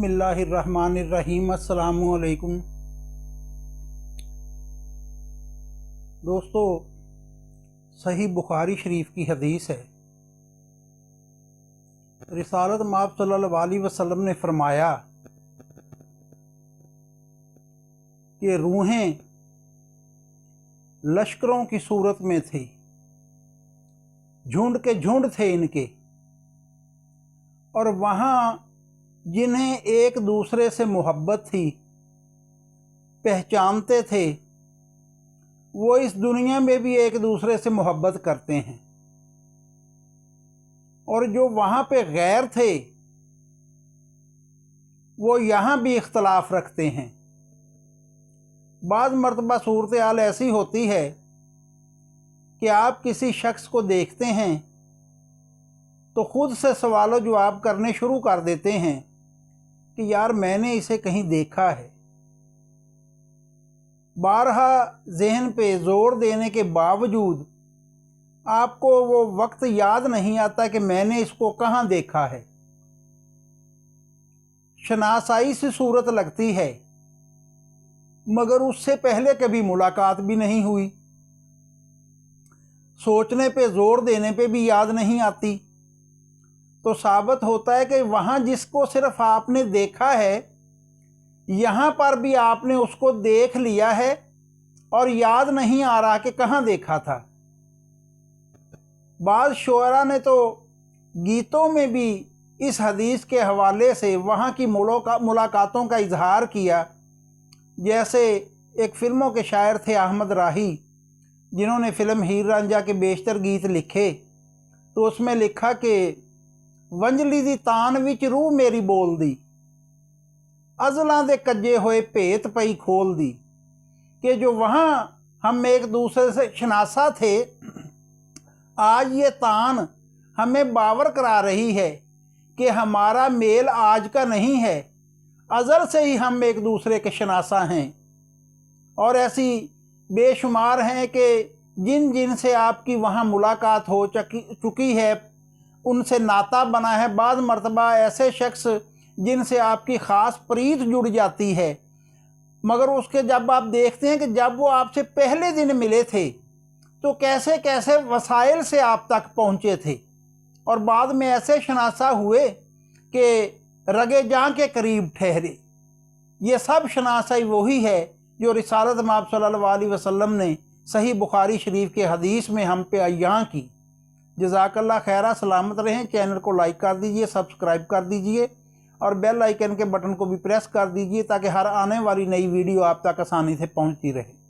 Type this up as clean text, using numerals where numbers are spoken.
बिस्मिल्लाहिर्रहमानिर्रहीम। अस्सलामुअलैकुम दोस्तों, सही बुखारी शरीफ की हदीस है। रिसालत माब सल्लल्लाहु अलैहि वसल्लम ने फरमाया कि रूहें लश्करों की सूरत में थी, झुंड के झुंड थे इनके, और वहाँ जिन्हें एक दूसरे से मोहब्बत थी, पहचानते थे, वो इस दुनिया में भी एक दूसरे से मोहब्बत करते हैं। और जो वहाँ पे गैर थे वो यहाँ भी इख्तलाफ रखते हैं। बाज़ मर्तबा सूरत हाल ऐसी होती है कि आप किसी शख्स को देखते हैं तो ख़ुद से सवाल जवाब करने शुरू कर देते हैं कि यार मैंने इसे कहीं देखा है। बारहा जहन पे ज़ोर देने के बावजूद आपको वो वक्त याद नहीं आता कि मैंने इसको कहाँ देखा है। शनासाई सी सूरत लगती है मगर उससे पहले कभी मुलाकात भी नहीं हुई, सोचने पे ज़ोर देने पे भी याद नहीं आती। तो साबित होता है कि वहाँ जिसको सिर्फ आपने देखा है, यहाँ पर भी आपने उसको देख लिया है और याद नहीं आ रहा कि कहाँ देखा था। बाज़ शोरा ने तो गीतों में भी इस हदीस के हवाले से वहाँ की मुलाकातों का इजहार किया। जैसे एक फ़िल्मों के शायर थे अहमद राही, जिन्होंने फ़िल्म हीर रांझा के बेशतर गीत लिखे। तो उसमें लिखा कि वंजली दी तान विच रूह मेरी बोल दी, अज़लां दे कज्जे होए भेत पई खोल दी। कि जो वहाँ हम एक दूसरे से शनासा थे, आज ये तान हमें बावर करा रही है कि हमारा मेल आज का नहीं है, अज़ल से ही हम एक दूसरे के शनासा हैं। और ऐसी बेशुमार हैं कि जिन जिन से आपकी वहाँ मुलाकात हो चुकी है, उनसे नाता बना है। बाज़ मर्तबा ऐसे शख्स जिनसे आपकी ख़ास प्रीत जुड़ जाती है, मगर उसके जब आप देखते हैं कि जब वो आपसे पहले दिन मिले थे तो कैसे कैसे वसाइल से आप तक पहुँचे थे, और बाद में ऐसे शनासा हुए कि रगे जां के करीब ठहरे। ये सब शनासाई वही है जो रिसालत माब सल्लल्लाहु अलैहि वसल्लम ने सही बुखारी शरीफ के हदीस में हम पे अय्यां की। जज़ाकल्लाह खैरा। सलामत रहें। चैनल को लाइक कर दीजिए, सब्सक्राइब कर दीजिए और बेल आइकन के बटन को भी प्रेस कर दीजिए ताकि हर आने वाली नई वीडियो आप तक आसानी से पहुंचती रहे।